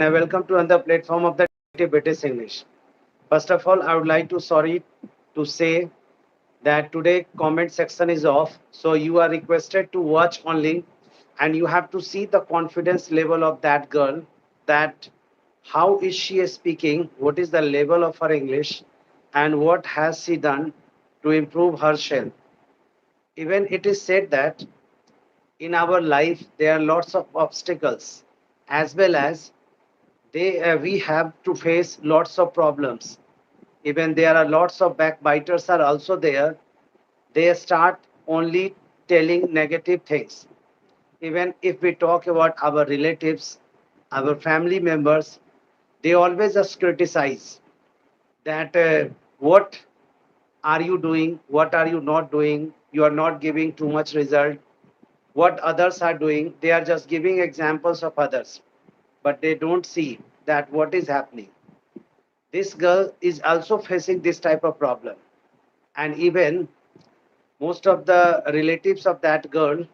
and I welcome to another platform of the British English. First of all, I would like to sorry to say that today comment section is off, so you are requested to watch only, and you have to see the confidence level of that girl. That how is she speaking? What is the level of her English, and what has she done to improve herself? Even it is said that in our life there are lots of obstacles, as well as we have to face lots of problems. Even there are lots of backbiters are also there. They start only telling negative things. Even if we talk about our relatives, our family members, they always just criticize that what are you doing, what are you not doing, you are not giving too much result, what others are doing. They are just giving examples of others, but they don't see that what is happening. This girl is also facing this type of problem. And even most of the relatives of that girl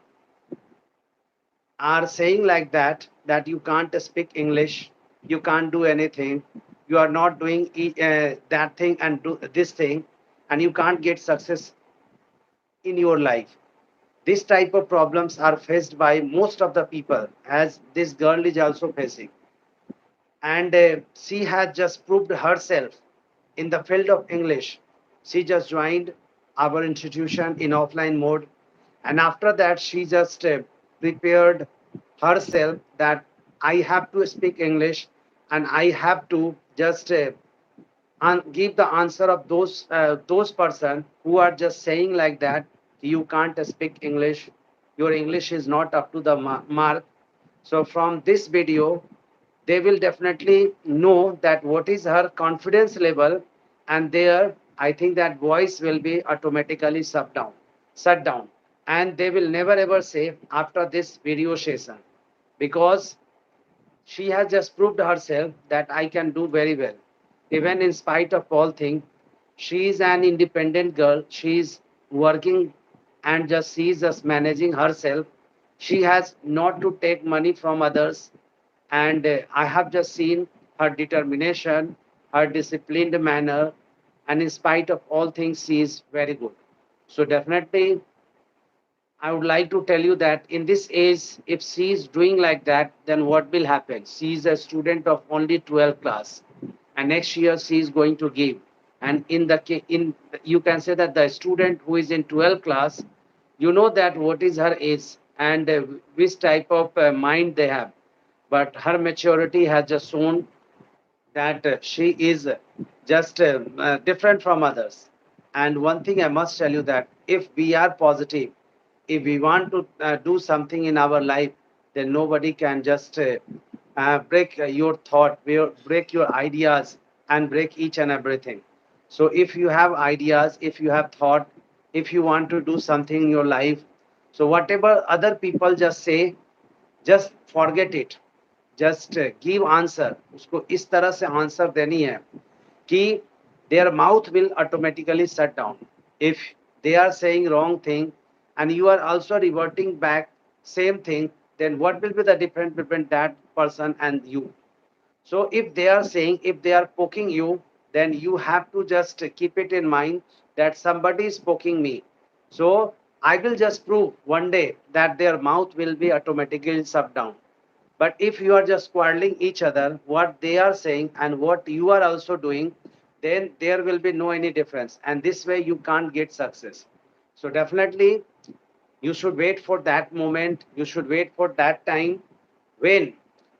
are saying like that you can't speak English, you can't do anything, you are not doing that thing and do this thing, and you can't get success in your life. This type of problems are faced by most of the people, as this girl is also facing. And she has just proved herself in the field of English. She just joined our institution in offline mode, and after that, she just prepared herself that I have to speak English, and I have to just give the answer of those person who are just saying like that you can't speak English, your English is not up to the mark. So from this video, they will definitely know that what is her confidence level, and there I think that voice will be automatically shut down, and they will never ever say after this video session, because she has just proved herself that I can do very well. Even in spite of all things, she is an independent girl. She is working, and just she is just managing herself. She has not to take money from others. And I have just seen her determination, her disciplined manner, and in spite of all things, she is very good. So definitely I would like to tell you that in this age, if she is doing like that, then what will happen? She is a student of only 12th class, and next year she is going to give. And in you can say that the student who is in 12th class, you know that what is her age and which type of mind they have. But her maturity has just shown that she is just different from others. And one thing I must tell you that if we are positive, if we want to do something in our life, then nobody can just break your thought, break your ideas, and break each and everything. So if you have ideas, if you have thought, if you want to do something in your life, so whatever other people just say, just forget it. Just give answer, उसको इस तरह से answer देनी है कि their mouth will automatically shut down. If they are saying wrong thing and you are also reverting back same thing, then what will be the difference between that person and you? So if they are saying, if they are poking you, then you have to just keep it in mind that somebody is poking me. So I will just prove one day that their mouth will be automatically shut down. But if you are just quarreling each other, what they are saying and what you are also doing, then there will be no any difference. And this way you can't get success. So definitely you should wait for that moment. You should wait for that time when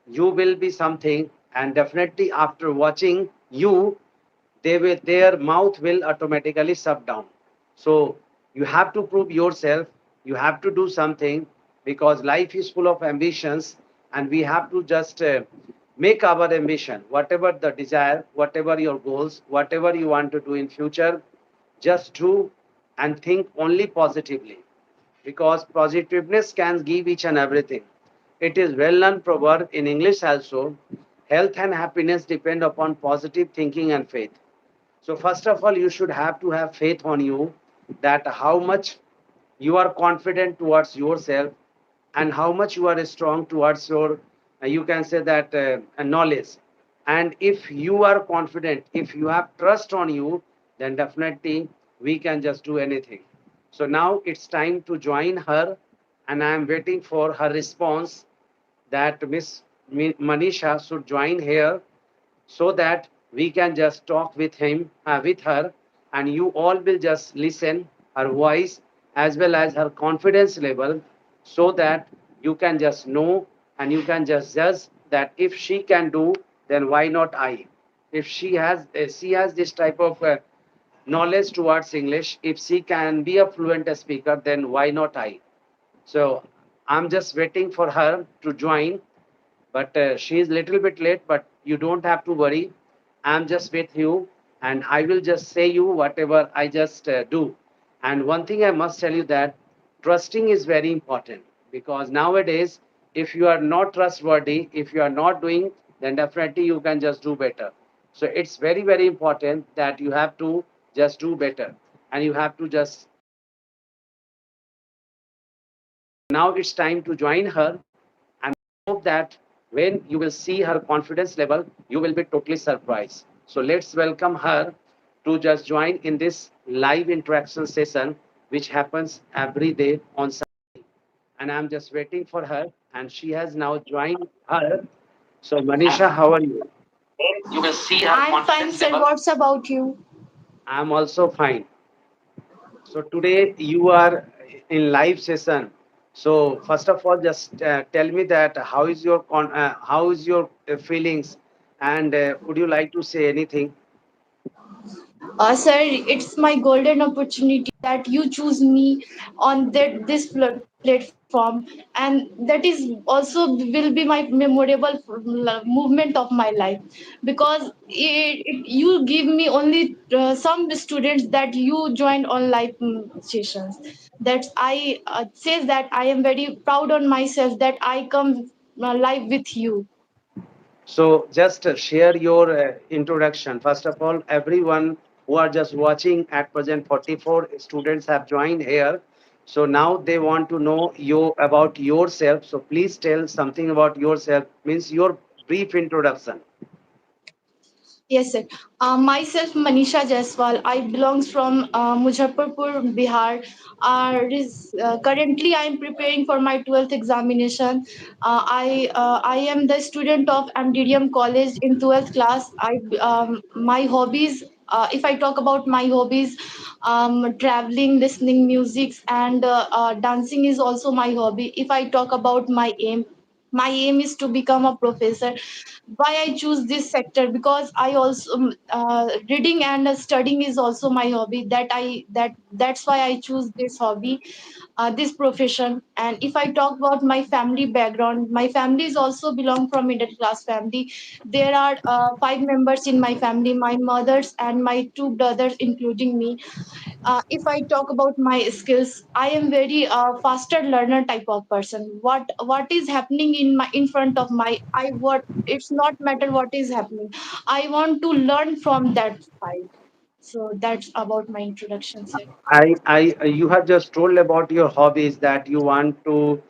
you will be something, and definitely after watching you, their mouth will automatically shut down. So you have to prove yourself, you have to do something, because life is full of ambitions, and we have to just make our ambition, whatever the desire, whatever your goals, whatever you want to do in future, just do and think only positively, because positiveness can give each and everything. It is well known proverb in English also, health and happiness depend upon positive thinking and faith. So first of all, you should have to have faith on you, that how much you are confident towards yourself and how much you are strong towards your you can say that knowledge. And if you are confident, if you have trust on you, then definitely we can just do anything. So now it's time to join her, and I am waiting for her response that Miss Manisha should join here so that we can just talk with him, with her, and you all will just listen her voice as well as her confidence level, so that you can just know and you can just judge that if she can do, then why not I? If she has this type of knowledge towards English, if she can be a fluent speaker, then why not I? So I'm just waiting for her to join, but she is little bit late, but you don't have to worry. I'm just with you, and I will just say you whatever I just do. And one thing I must tell you that trusting is very important, because nowadays if you are not trustworthy, if you are not doing, then definitely you can just do better. So it's very very important that you have to just do better, and you have to just now it's time to join her, and I hope that when you will see her confidence level, you will be totally surprised. So let's welcome her to just join in this live interaction session, which happens every day on Sunday. And I'm just waiting for her, and she has now joined her. So, Manisha, how are you? You will see her I'm fine, sir. Level. What's about you? I'm also fine. So today you are in live session. So first of all, just tell me that how is your feelings, and would you like to say anything? Sir, it's my golden opportunity that you choose me on this platform, and that is also will be my memorable movement of my life, because you give me only some students that you joined on live sessions. That I says that I am very proud on myself that I come live with you. So just share your introduction. First of all, everyone who are just watching at present, 44 students have joined here. So now they want to know you about yourself. So please tell something about yourself. Means your brief introduction. Yes, sir. Myself, Manisha Jaiswal. I belongs from Muzaffarpur, Bihar. Currently, I am preparing for my 12th examination. I am the student of MDDM College in 12th class. My hobbies. If I talk about my hobbies, traveling, listening music, and dancing is also my hobby. If I talk about my aim is to become a professor. Why I choose this sector? Because I also reading and studying is also my hobby. That's why I choose this hobby, this profession. And if I talk about my family background, my family is also belong from middle class family. There are five members in my family, my mothers and my two brothers including me. If I talk about my skills, I am very faster learner type of person. What is happening in front of my I what it's not matter what is happening, I want to learn from that side. So that's about my introduction, sir. You have just told about your hobbies that you want to,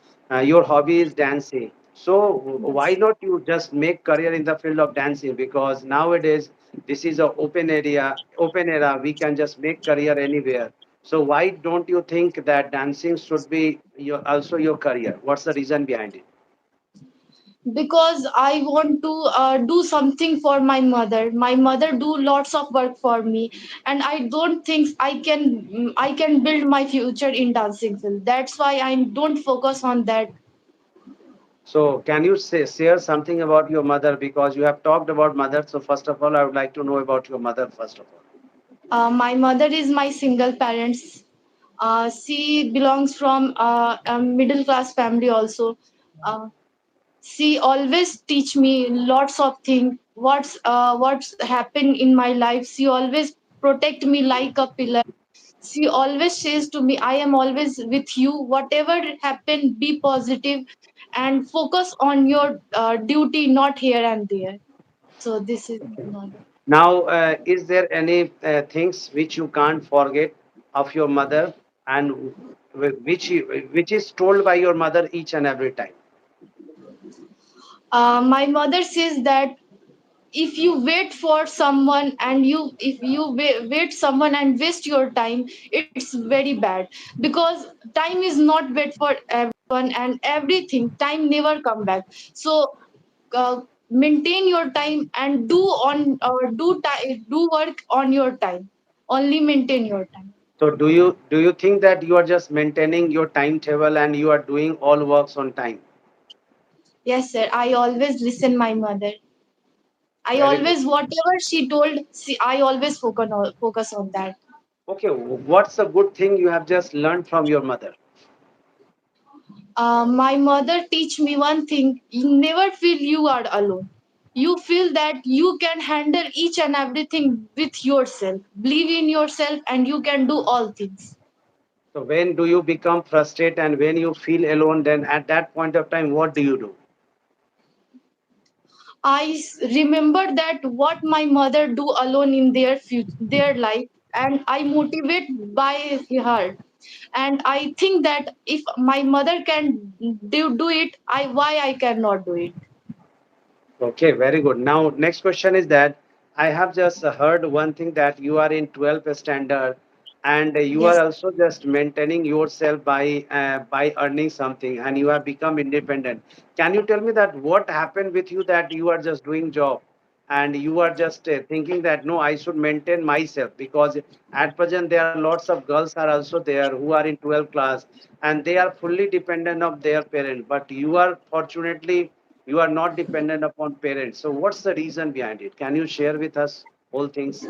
your hobby is dancing. So why Yes. not you just make career in the field of dancing? Because nowadays this is a open era. We can just make career anywhere. So why don't you think that dancing should be also your career? What's the reason behind it? Because I want to do something for my mother. My mother do lots of work for me, and I don't think I can build my future in dancing field. That's why I don't focus on that. So can you share something about your mother? Because you have talked about mother. So first of all, I would like to know about your mother first of all. My mother is my single parents. She belongs from a middle class family also. Uh, she always teach me lots of things. What's happened in my life. She always protect me like a pillar. She always says to me, I am always with you. Whatever happen, be positive and focus on your duty, not here and there. So this is my mother. Now, is there any things which you can't forget of your mother, and which is told by your mother each and every time? My mother says that if you wait for someone and you if you wait someone and waste your time, it's very bad, because time is not wait for everyone and everything. Time never come back. So maintain your time and do work on your time. Only maintain your time. So do you think that you are just maintaining your timetable and you are doing all works on time? Yes, sir. I always listen my mother. I Very good. always whatever she told, see, I always focus on that. Okay, what's a good thing you have just learned from your mother? My mother teach me one thing: you never feel you are alone. You feel that you can handle each and everything with yourself. Believe in yourself and you can do all things. So when do you become frustrated and when you feel alone, then at that point of time, what do you do? Remember that what my mother do alone in their life, and I motivate by her. And I think that if my mother can do it, why I cannot do it. Okay, very good. Now, next question is that I have just heard one thing that you are in 12th standard and you are Yes. also just maintaining yourself by earning something and you have become independent. Can you tell me that what happened with you that you are just doing job and you are just thinking that no, I should maintain myself because at present there are lots of girls are also there who are in 12th class and they are fully dependent of their parent, but you are fortunately you are not dependent upon parents. So what's the reason behind it? Can you share with us all things?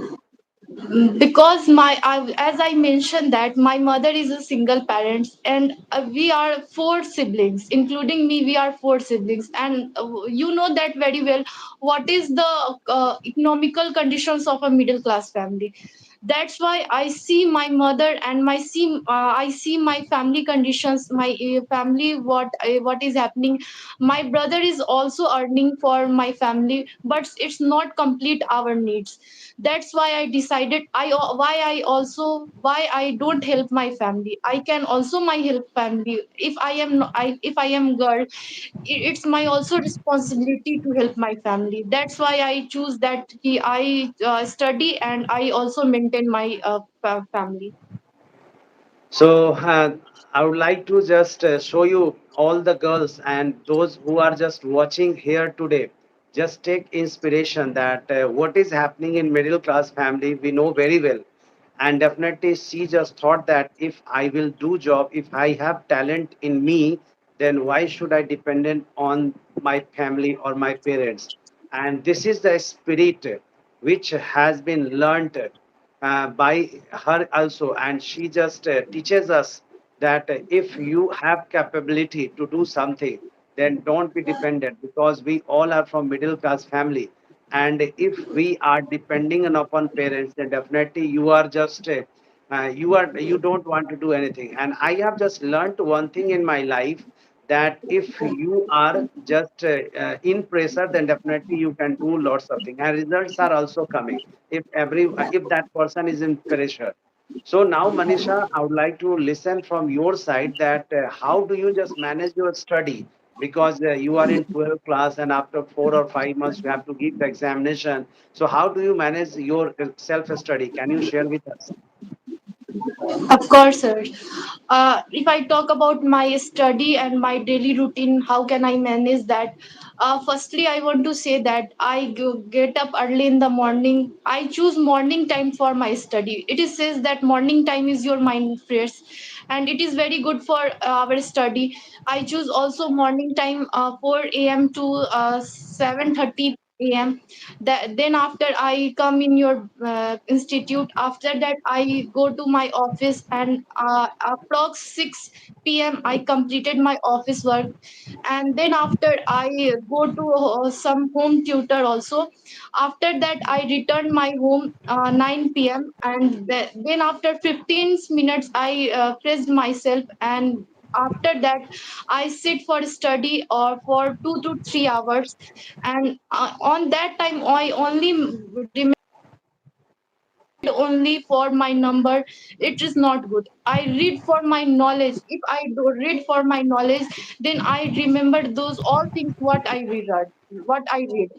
Because as I mentioned that my mother is a single parent, and we are four siblings, including me. We are four siblings, and you know that very well. What is the economical conditions of a middle class family? That's why I see my mother and I see my family conditions, my family, what is happening. My brother is also earning for my family, but it's not complete our needs. That's why I decided why I don't help my family. I can also my help family. If I am girl, it's my also responsibility to help my family. That's why I choose that I study and I also maintain my family. So I would like to just show you all the girls and those who are just watching here today. Just take inspiration that what is happening in middle class family we know very well, and definitely she just thought that if I will do job, if I have talent in me, then why should I dependent on my family or my parents? And this is the spirit which has been learnt by her also, and she just teaches us that if you have capability to do something, then don't be dependent because we all are from middle class family, and if we are depending on upon parents, then definitely you are just you don't want to do anything. And I have just learned one thing in my life that if you are just in pressure, then definitely you can do lots of things and results are also coming if that person is in pressure. So now, Manisha, I would like to listen from your side that how do you just manage your study, because you are in 12th class and after 4 or 5 months you have to give the examination. So how do you manage your self study? Can you share with us? Of course, sir. If I talk about my study and my daily routine, how can I manage that? Firstly, I want to say that get up early in the morning. I choose morning time for my study. It is says that morning time is your mind fresh, and it is very good for our study. I choose also morning time 4 a.m. to 7:30 a.m. Then after I come in your institute. After that I go to my office, and approx 6 p.m. I completed my office work. And then after I go to some home tutor also. After that I return my home 9 p.m. and then after 15 minutes I fresh myself, and after that I sit for study or for 2 to 3 hours. And on that time I only remember only for my number, it is not good. I read for my knowledge. If I do read for my knowledge, then I remember those all things what I read.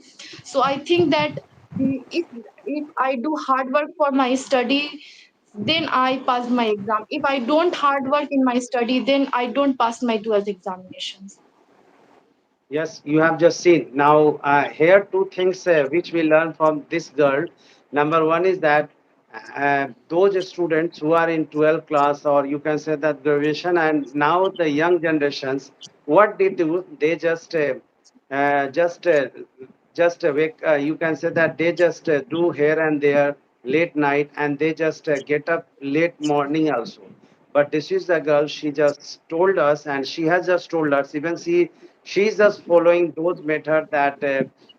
So I think that if I do hard work for my study, then I pass my exam. If I don't hard work in my study, then I don't pass my 12th examinations. Yes, you have just seen. Now, here two things which we learn from this girl. Number one is that those students who are in 12th class, or you can say that graduation, and now the young generations, what they do, they uh, just, uh, wake. You can say that they just do here and there late night, and they just get up late morning also. But this is the girl. She just told us, and she has just told us. Even she's just following those methods that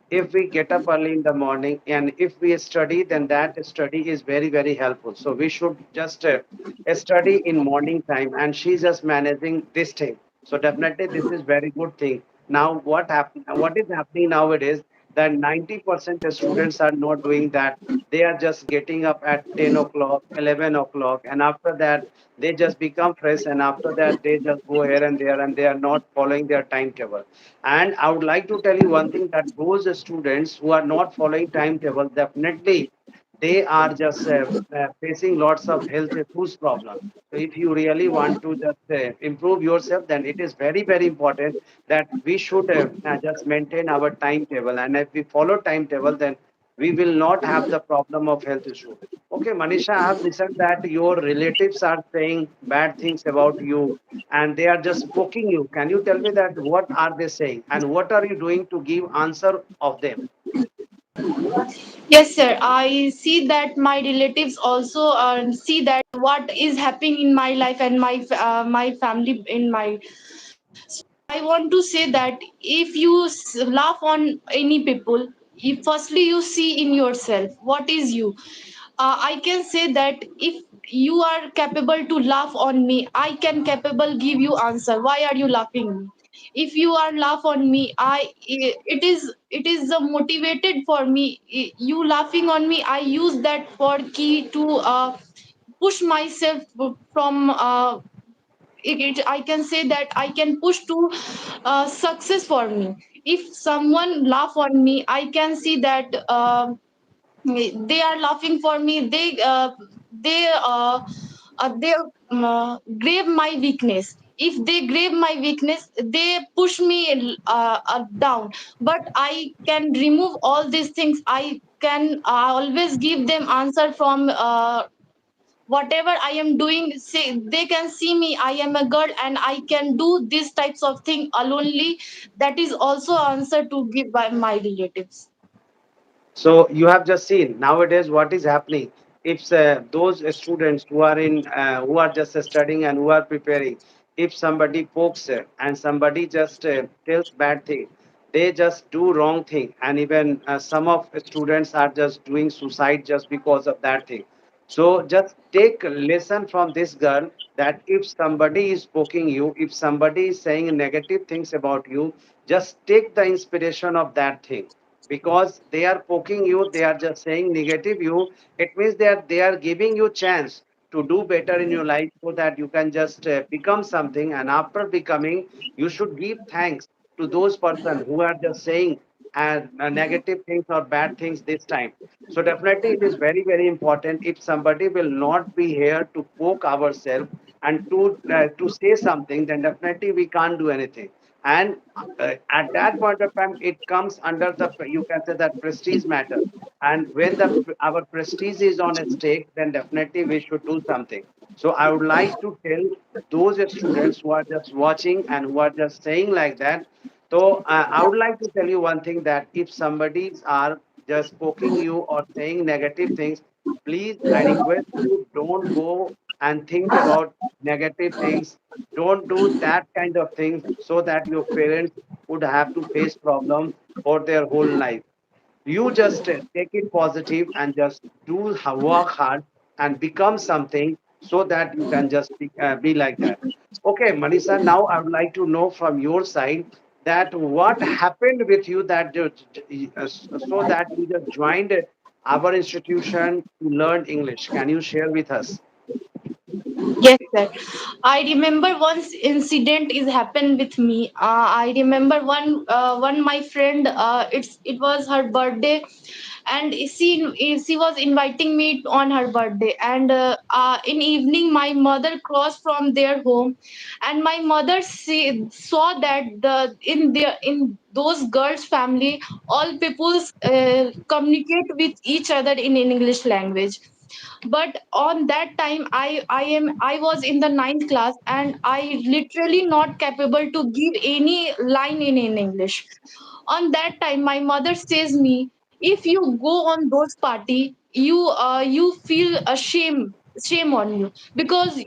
if we get up early in the morning and if we study, then that study is very very helpful. So we should just study in morning time, and she's just managing this thing. So definitely this is very good thing. Now what is happening nowadays, that 90% of students are not doing that. They are just getting up at 10 o'clock, 11 o'clock, and after that they just become fresh, and after that they just go here and there, and they are not following their timetable. And I would like to tell you one thing, that those students who are not following timetable, definitely they are just facing lots of health issues problem. So if you really want to just improve yourself, then it is very very important that we should just maintain our timetable, and if we follow timetable, then we will not have the problem of health issue. Okay, Manisha, I have listened that your relatives are saying bad things about you, and they are just poking you. Can you tell me that what are they saying, and what are you doing to give answer of them? Yes, sir. I see that my relatives also see that what is happening in my life and my family in my. So I want to say that if you laugh on any people, if firstly you see in yourself what is you. I can say that if you are capable to laugh on me, I can capable give you answer. Why are you laughing me? If you are laugh on me, it is the motivated for me. You laughing on me, I use that for key to push myself from I can say that I can push to success for me. If someone laugh on me, I can see that they are laughing for me. They grave my weakness. If they grave my weakness, they push me down. But I can remove all these things. I can always give them answer from whatever I am doing. Say they can see me, I am a girl and I can do these types of thing alonely. That is also answer to give by my relatives. So you have just seen nowadays what is happening. If those students who are in who are just studying and who are preparing, if somebody pokes and somebody just tells bad thing, they just do wrong thing, and even some of students are just doing suicide just because of that thing. So just take a lesson from this girl, that if somebody is poking you, if somebody is saying negative things about you, just take the inspiration of that thing, because they are poking you, they are just saying negative you. It means that they are giving you chance to do better in your life, so that you can just become something, and after becoming, you should give thanks to those person who are just saying negative things or bad things this time. So definitely it is very very important, if somebody will not be here to poke ourselves and to say something, then definitely we can't do anything. And at that point of time, it comes under the, you can say that prestige matter. And when our prestige is on a stake, then definitely we should do something. So I would like to tell those students who are just watching and who are just saying like that. So I would like to tell you one thing, that if somebody are just poking you or saying negative things, please I request you, don't go and think about negative things. Don't do that kind of things, so that your parents would have to face problems for their whole life. You just take it positive and just work hard and become something, so that you can just be like that. Okay, Manisha, now I would like to know from your side that what happened with you, that so that you just joined our institution to learn English? Can you share with us? Yes, sir. I remember once incident is happened with me. I remember one my friend. It was her birthday, and she was inviting me on her birthday. And in evening, my mother crossed from their home, and my mother saw that in those girls' family, all peoples communicate with each other in English language. But on that time, I was in the ninth class, and I literally not capable to give any line in English. On that time, my mother says me, if you go on those party, you feel shame on you, because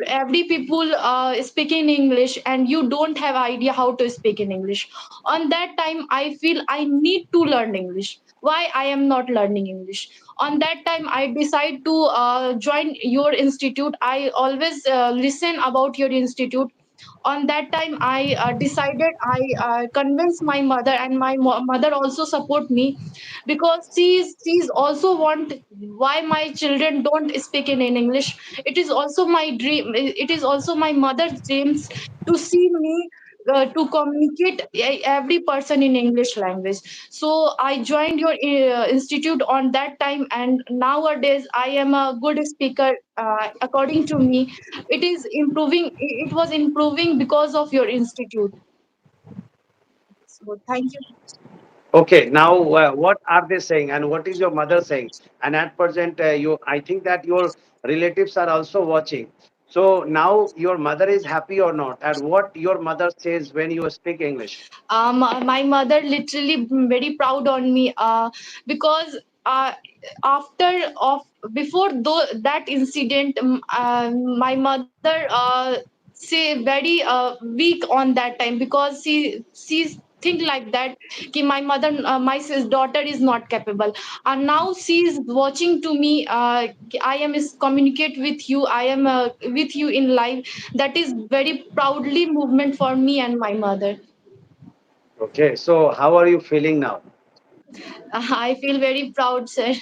every people speaking English, and you don't have idea how to speak in English. On that time, I feel I need to learn English. Why I am not learning English? On that time, I decide to join your institute. I always listen about your institute. On that time, I decided, I convinced my mother, and my mother also support me, because she's also want why my children don't speak in English. It is also my dream, it is also my mother's dreams to see me to communicate every person in English language. So I joined your institute on that time, and nowadays I am a good speaker. According to me, it was improving because of your institute. So thank you. Okay, now what are they saying, and what is your mother saying? And at present, I think that your relatives are also watching. So now your mother is happy or not, and what your mother says when you speak English? My mother literally very proud on me, because after of before that incident, my mother say very weak on that time, because she's think like that ki my mother, daughter is not capable. And now she is watching to me, ki I am is communicate with you, I am with you in life. That is very proudly movement for me and my mother. Okay, so how are you feeling now? I feel very proud, sir.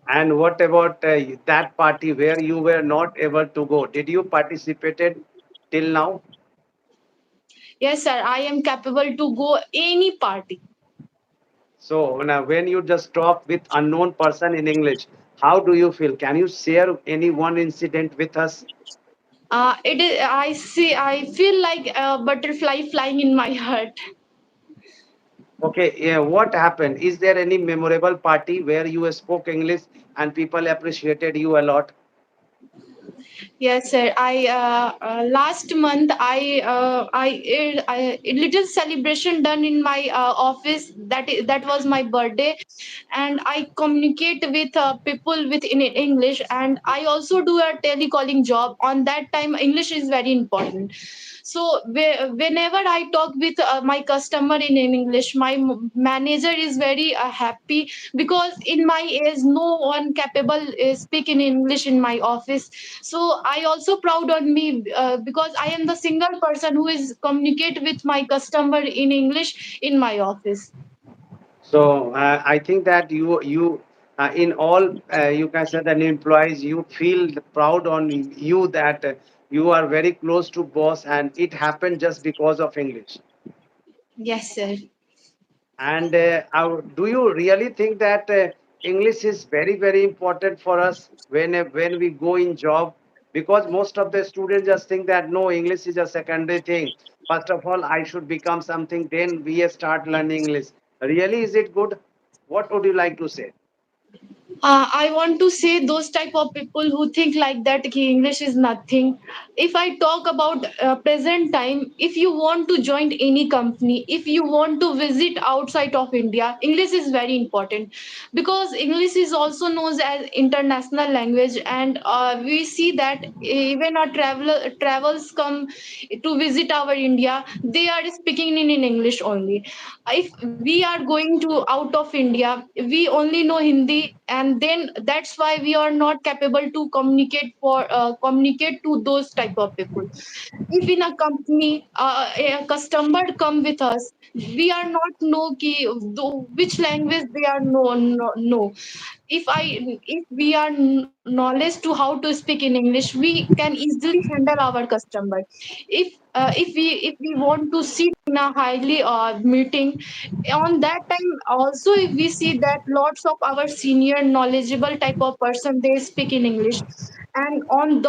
And what about that party where you were not able to go? Did you participated till now? Yes, sir. I am capable to go any party. So now when you just talk with unknown person in English, how do you feel? Can you share any one incident with us? It is. I see. I feel like a butterfly flying in my heart. Okay, yeah, what happened? Is there any memorable party where you spoke English and people appreciated you a lot? Yes, sir. I last month I a little celebration done in my office. That was my birthday, and I communicate with people with in English, and I also do a telecalling job. On that time, English is very important. So whenever I talk with my customer in English, my manager is very happy, because in my age no one capable speak in English in my office. So I also proud on me, because I am the single person who is communicate with my customer in English in my office. So I think that you in all you can say that employees you feel proud on you that you are very close to boss and it happened just because of English. Yes, sir. And do you really think that English is very important for us when we go in job? Because most of the students just think that no, English is a secondary thing. First of all, I should become something, then we start learning English. Really, is it good? What would you like to say? I want to say those type of people who think like that ki English is nothing. If I talk about present time, if you want to join any company, if you want to visit outside of India, English is very important, because English is also known as international language. And we see that even our travels come to visit our India, they are speaking in English only. If we are going to out of India, we only know Hindi, and then that's why we are not capable to communicate to those type of people. If in a company a customer come with us, we are not know ki, which language they are know. If we are knowledge to how to speak in English, we can easily handle our customer. If we want to sit in a highly meeting, on that time also, if we see that lots of our senior knowledgeable type of person, they speak in English, and on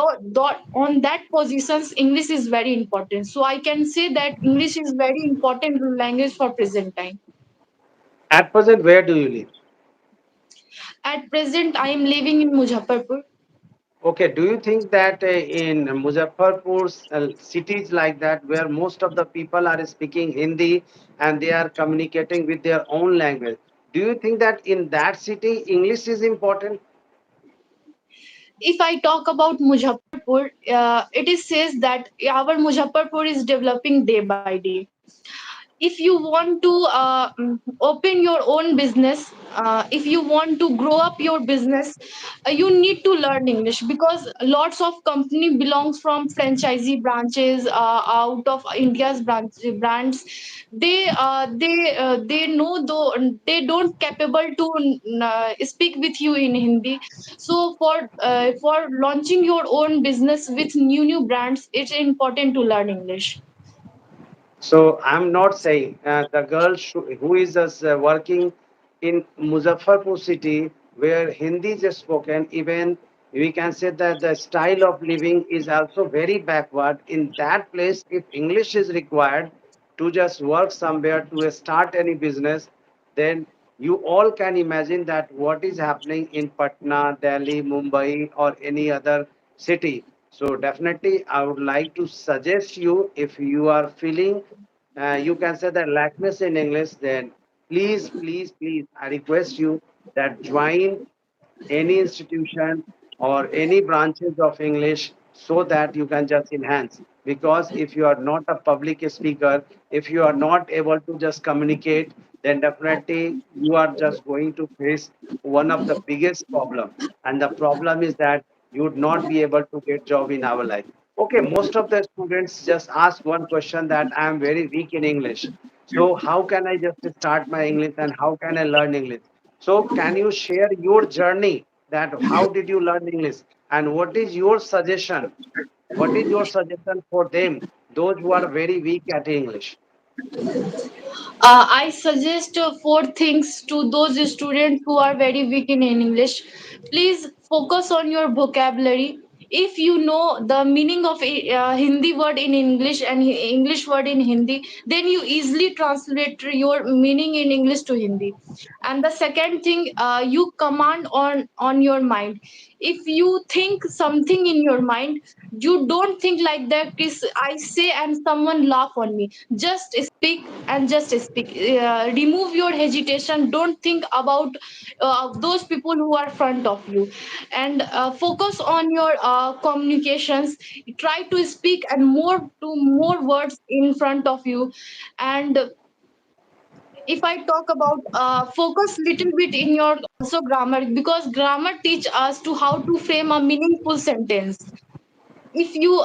that positions English is very important. So I can say that English is very important language for present time. At present, where do you live? At present I am living in Muzaffarpur. Okay, do you think that in Muzaffarpur, cities like that, where most of the people are speaking Hindi and they are communicating with their own language, do you think that in that city English is important? If I talk about Muzaffarpur, it is says that our Muzaffarpur is developing day by day. If you want to open your own business, if you want to grow up your business, you need to learn English, because lots of company belongs from franchisee branches out of India's brands. They know, though they don't capable to speak with you in Hindi. So for launching your own business with new brands, it's important to learn English. So I'm not saying the girl who is just working in Muzaffarpur city where Hindi is spoken, even we can say that the style of living is also very backward. In that place, if English is required to just work somewhere to start any business, then you all can imagine that what is happening in Patna, Delhi, Mumbai, or any other city. So definitely, I would like to suggest you, if you are feeling you can say that lackness in English, then please, please, please, I request you that join any institution or any branches of English so that you can just enhance. Because if you are not a public speaker, if you are not able to just communicate, then definitely you are just going to face one of the biggest problem. And the problem is that you would not be able to get job in our life. Okay, most of the students just ask one question that I am very weak in English. So how can I just start my English and how can I learn English? So, can you share your journey that how did you learn English and what is your suggestion? What is your suggestion for them, those who are very weak at English? I suggest four things to those students who are very weak in English. Please focus on your vocabulary. If you know the meaning of Hindi word in English and English word in Hindi, then you easily translate your meaning in English to Hindi. And the second thing, you command on your mind. If you think something in your mind, you don't think like that is I say and someone laugh on me. Just speak and just speak. Remove your hesitation. Don't think about those people who are front of you, and focus on your communications. Try to speak and more words in front of you. And if I talk about focus little bit in your also grammar, because grammar teach us to how to frame a meaningful sentence. If you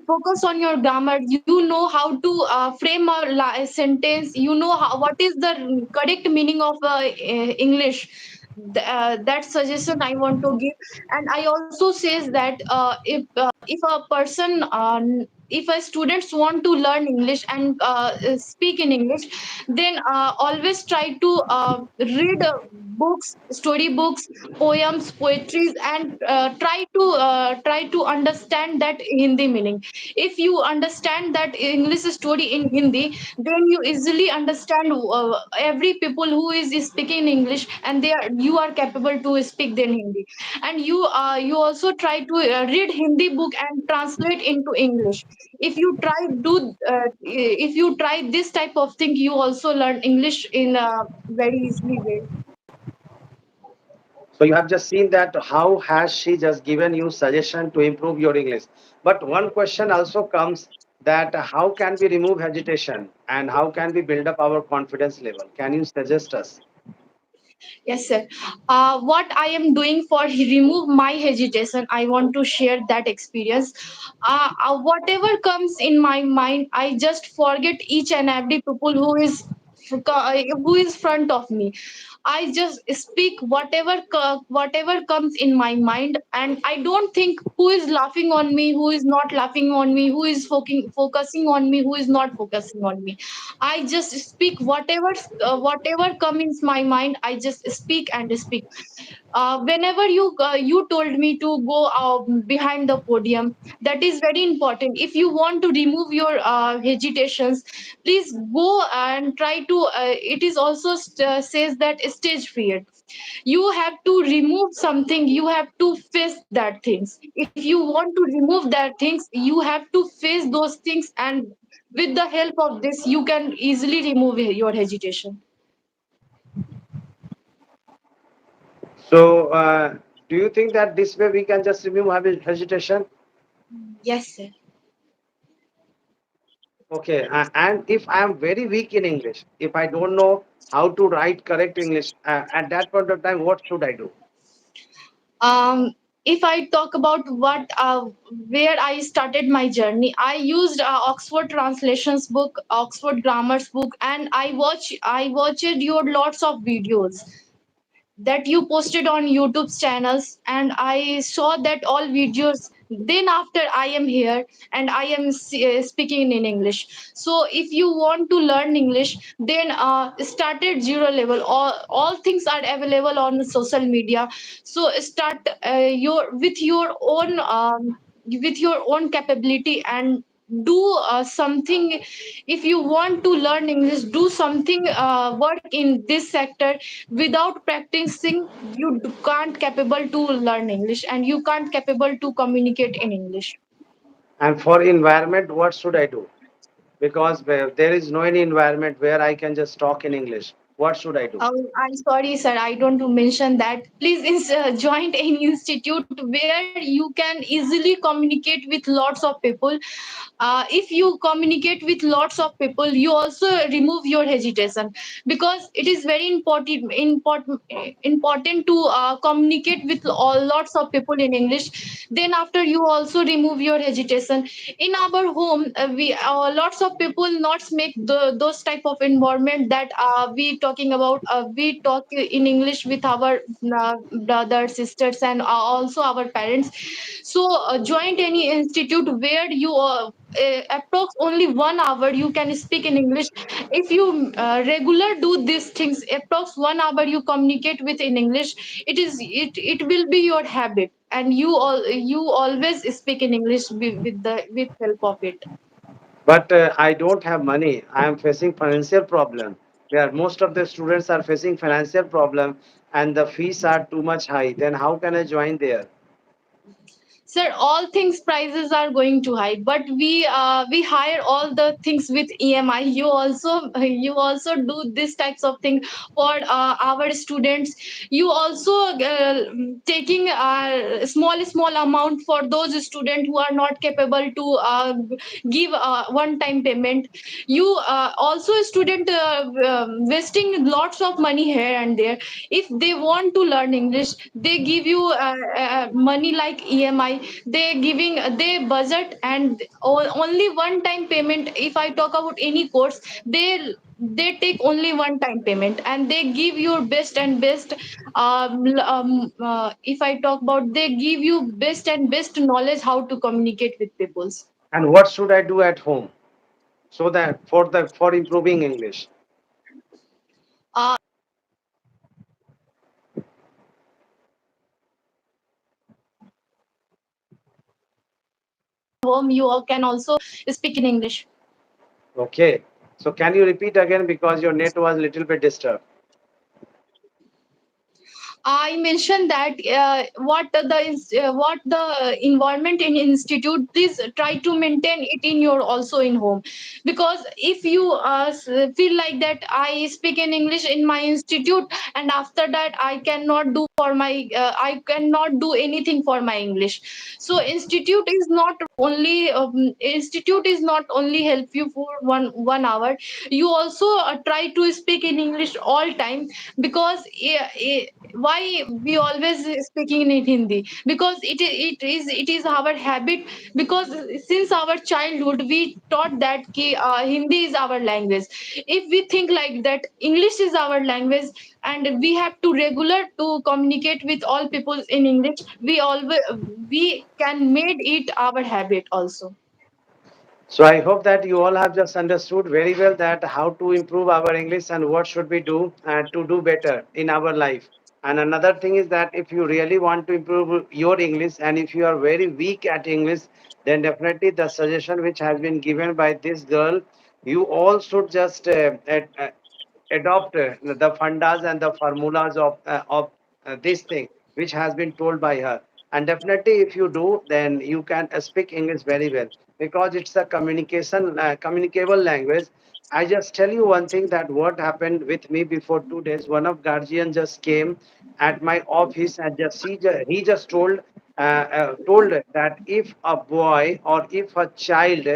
focus on your grammar, you know how to frame a sentence, you know what is the correct meaning of English. That suggestion I want to give. And I also says that if a person if a students want to learn English and speak in English, then always try to read books, story books, poems, poetries, and try to understand that Hindi meaning. If you understand that English story in Hindi, then you easily understand every people who is speaking English, and they are you are capable to speak then Hindi. And you also try to read Hindi book and translate into English. If you try do if you try this type of thing, you also learn English in a very easily way. So you have just seen that how has she just given you suggestion to improve your English. But one question also comes that how can we remove hesitation and how can we build up our confidence level? Can you suggest us? Yes, sir. What I am doing for remove my hesitation, I want to share that experience. Whatever comes in my mind, I just forget each and every people who is front of me. I just speak whatever comes in my mind, and I don't think who is laughing on me, who is not laughing on me, who is focusing on me, who is not focusing on me. I just speak whatever comes in my mind. I just speak and speak. Whenever you told me to go behind the podium, that is very important. If you want to remove your hesitations, please go and try to. It is also says that stage fear. You have to remove something, you have to face that things. If you want to remove that things, you have to face those things, and with the help of this you can easily remove your hesitation. So, do you think that this way we can just remove hesitation? Yes, sir. Okay, and if I am very weak in English, if I don't know how to write correct English, at that point of time, what should I do? um if I talk about what where I started my journey, I used Oxford translations book, Oxford grammars book, and I watched your lots of videos that you posted on YouTube's channels, and I saw that all videos. Then after I am here and I am speaking in English. So if you want to learn English, then start at zero level. All things are available on social media. So start with your own capability, and do something. If you want to learn English, do something, work in this sector. Without practicing, you can't capable to learn English, and you can't capable to communicate in English. And for environment, what should I do? Because there is no any environment where I can just talk in English. What should I do? I'm sorry, sir. I don't to mention that. Please join an institute where you can easily communicate with lots of people. If you communicate with lots of people, you also remove your hesitation, because it is very important to communicate with lots of people in English. Then after, you also remove your hesitation. In our home, we lots of people not make those type of environment that we talking about. We talk in English with our brothers, sisters, and also our parents. So join any institute where you approx only 1 hour you can speak in English. If you regular do these things, approx 1 hour you communicate with in English, it will be your habit, and you always speak in English with help of it. But I don't have money. I am facing financial problem. Where most of the students are facing financial problem, and the fees are too much high. Then how can I join there? Sir, all things prices are going too high, but we hire all the things with EMI. You also do this types of thing for our students. You also taking small amount for those students who are not capable to give one time payment. You also a student wasting lots of money here and there. If they want to learn English, they give you money like EMI. They budget, and only one time payment. If I talk about any course, they take only one time payment, and they give your best and best. If I talk about, they give you best and best knowledge how to communicate with people. And what should I do at home so that for improving English? uh, Home, you all can also speak in English. Okay. So can you repeat again because your net was a little bit disturbed. I mentioned that what the environment in institute, please try to maintain it in your also in home, because if you feel like that I speak in English in my institute and after that I cannot do anything for my English. So institute is not only help you for one hour. You also try to speak in English all time, because why we always speaking in Hindi, because it is our habit. Because since our childhood we taught that Hindi is our language. If we think like that English is our language and we have to regular to communicate with all people in English, we can made it our habit also. So I hope that you all have just understood very well that how to improve our English and what should we do to do better in our life. And another thing is that if you really want to improve your English and if you are very weak at English, then definitely the suggestion which has been given by this girl, you all should just adopt the fundas and the formulas of this thing which has been told by her. And definitely if you do, then you can speak English very well because it's a communicable language. I just tell you one thing that what happened with me before 2 days. One of guardian just came at my office and he just told that if a boy or if a child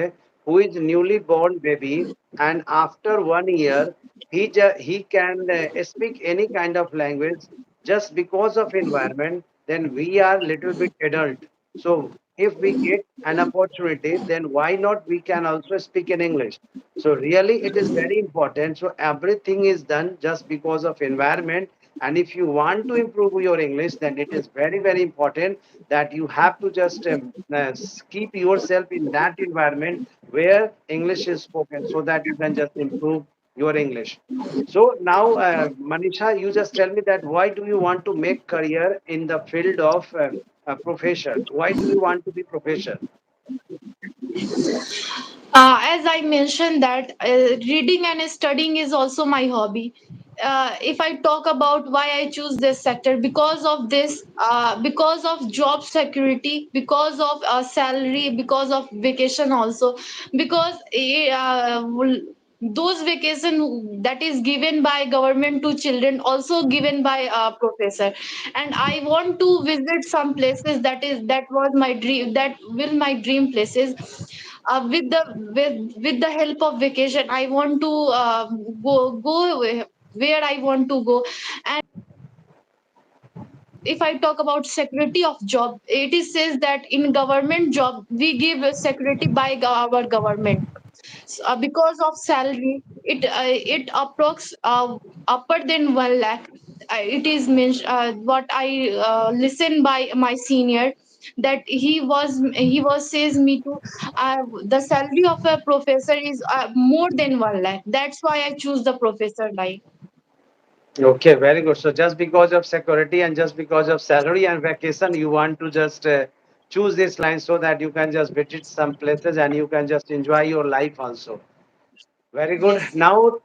who is newly born baby and after 1 year he can speak any kind of language just because of environment, then we are little bit adult. So if we get an opportunity, then why not we can also speak in English. So really it is very important. So everything is done just because of environment. And if you want to improve your English, then it is very, very important that you have to just keep yourself in that environment where English is spoken so that you can just improve your English. So now, Manisha, you just tell me that why do you want to make career in the field of professor? Why do you want to be professor? As I mentioned that reading and studying is also my hobby. If I talk about why I choose this sector, because of this, because of job security, because of salary, because of vacation also, because those vacation that is given by government to children also given by a professor. And I want to visit some places that was my dream, that will my dream places. With the help of vacation I want to go where I want to go. And if I talk about security of job, it is says that in government job we give security by our government. Because of salary, it approx upper than 1 lakh. It is what I listen by my senior, that he was says me to the salary of a professor is more than 1 lakh. That's why I choose the professor line. Okay, very good. So just because of security and just because of salary and vacation, you want to just choose this line so that you can just visit some places and you can just enjoy your life also. Very good. Yes. Now,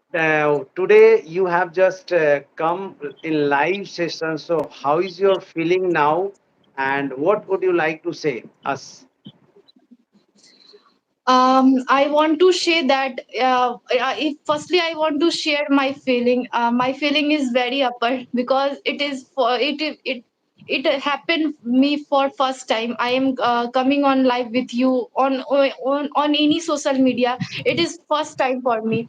today you have just come in live session. So how is your feeling now and what would you like to say us? I want to share that if firstly I want to share my feeling. My feeling is very upper because it is for it happened me for first time. I am coming on live with you on any social media. It is first time for me.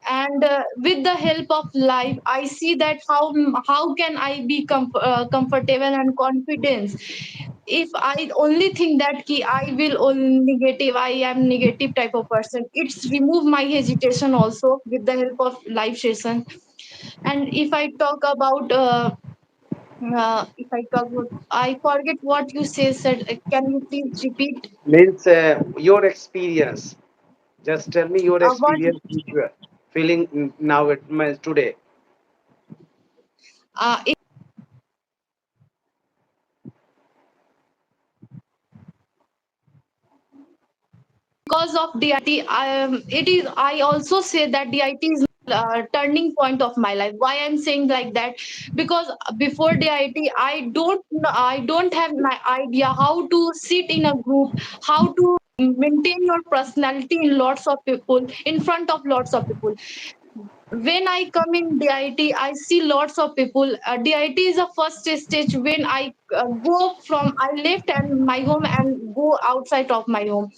And with the help of live I see that how can I be comfortable and confident. If I only think that I will only negative, I am negative type of person, it's remove my hesitation also with the help of live session. And if I talk about, I forget what you said. Can you please repeat? Means your experience. Just tell me your What experience which you are feeling now today. uh, because of DIT, it is. I also say that DIT is turning point of my life. Why I'm saying like that? Because before DIT, I don't have my idea how to sit in a group, how to maintain your personality in lots of people, in front of lots of people. When I come in DIT, I see lots of people. DIT is a first stage when I I left and my home and go outside of my home.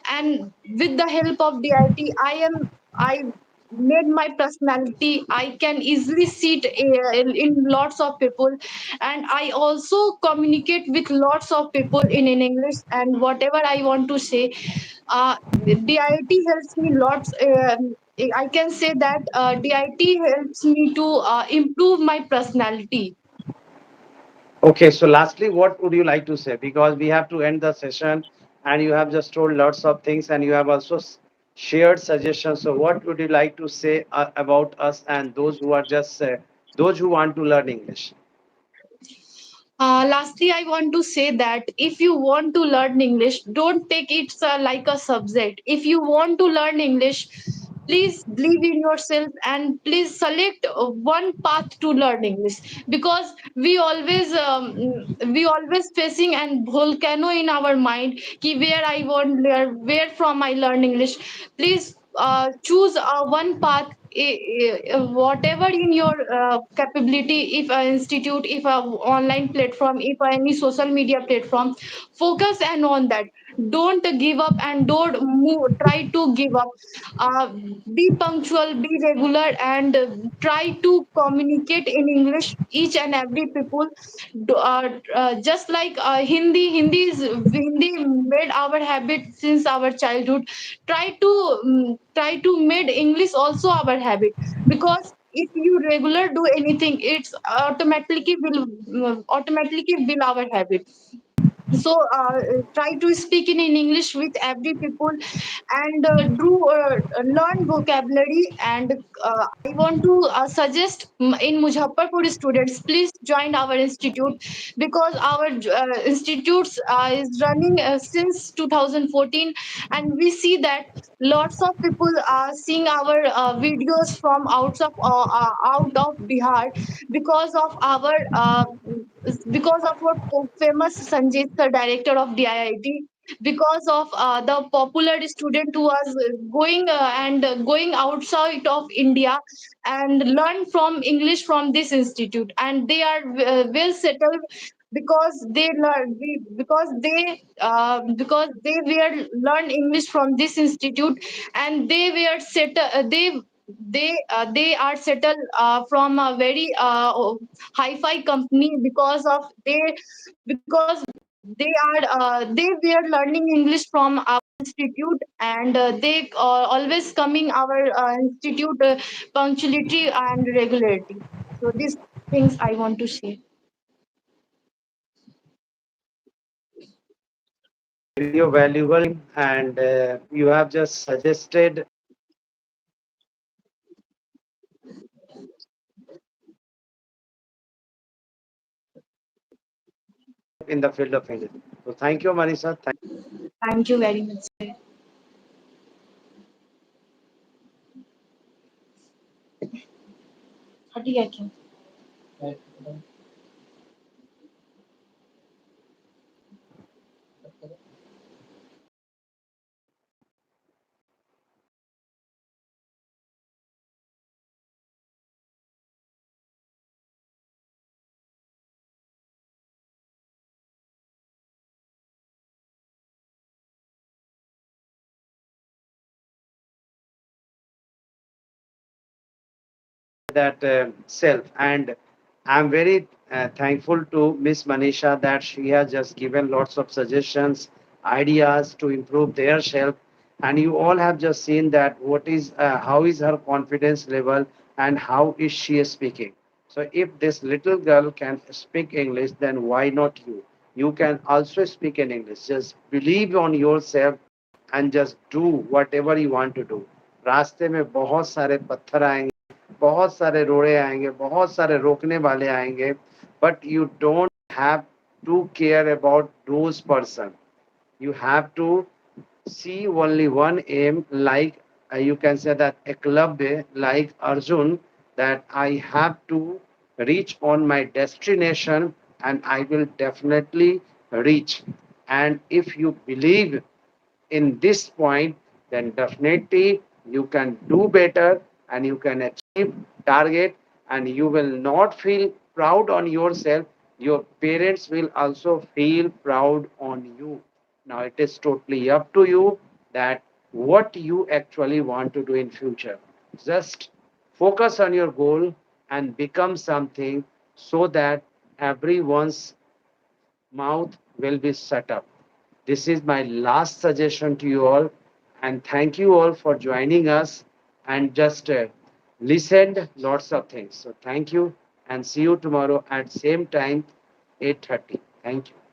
And with the help of DIT, I made my personality. I can easily sit in lots of people, and I also communicate with lots of people in English. And whatever I want to say, DIT helps me lots. I can say that DIT helps me to improve my personality. Okay, so lastly, what would you like to say? Because we have to end the session, and you have just told lots of things, and you have also shared suggestions. So, what would you like to say about us and those who are just those who want to learn English? Lastly, I want to say that if you want to learn English, don't take it like a subject. If you want to learn English, please believe in yourself and please select one path to learn English, because we always facing and volcano in our mind ki where I want learn, where from I learn English. Please choose one path, whatever in your capability. If a institute, if a online platform, if any social media platform, focus and on that. Don't give up and don't try to give up. uh, be punctual, be regular, and try to communicate in English each and every people. Just like Hindi made our habit since our childhood. Try to made English also our habit, because if you regular do anything, it's automatically will our habit. So try to speak in English with every people, and do learn vocabulary. And I want to suggest in Muzaffarpur students, please join our institute, because our institutes is running since 2014, and we see that lots of people are seeing our videos from out of Bihar, because of our famous Sanjay sir, director of DIIT, because of the popular student who was going outside of India and learn from English from this institute, and they are well settled, because they learn because they were learn English from this institute, and they were they are settled from a very hi-fi company, because of because they were learning English from our institute, and they always coming our institute punctuality and regularity. So these things I want to say. Your valuable and you have just suggested in the field of English. So, thank you, Manisha. Thank you very much, sir. हट गया क्यों? That self. And I'm very thankful to Miss Manisha that she has just given lots of suggestions, ideas to improve their self. And you all have just seen that how is her confidence level and how is she speaking. So if this little girl can speak English, then why not you? You can also speak in English. Just believe on yourself and just do whatever you want to do. रास्ते में बहुत सारे पत्थर आएंगे, बहुत सारे रोड़े आएंगे, बहुत सारे रोकने वाले आएंगे, but you don't have to care about those person. You have to see only one aim, like you can say that eklavya like Arjun, that I have to reach on my destination and I will definitely reach. And if you believe in this point, then definitely you can do better and you can achieve target, and you will not feel proud on yourself. Your parents will also feel proud on you. Now it is totally up to you that what you actually want to do in future. Just focus on your goal and become something so that everyone's mouth will be shut up. This is my last suggestion to you all, and thank you all for joining us and just listened lots of things. So thank you and see you tomorrow at same time 8:30. Thank you.